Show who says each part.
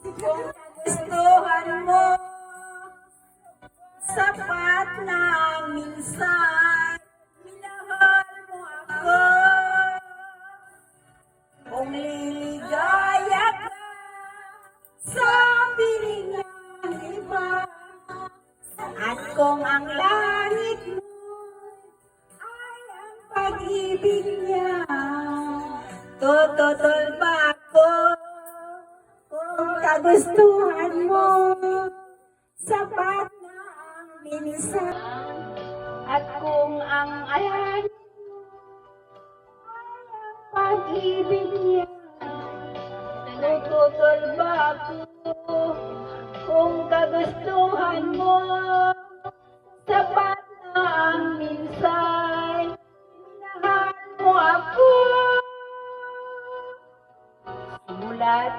Speaker 1: Kung gustuhan mo, sapat na ang minsan, minahal mo ako. Kung liligaya ka sa piling ng iba, at kung ang langit mo ay ang pag-ibig niya, tututol ba ako? Kung kagustuhan mo, sapat na ang minsan. At kung ang ayan ay ang pag-ibig niya, tututol ba ako? Kung kagustuhan mo, sapat na ang minsan. Minahal mo ako. Simula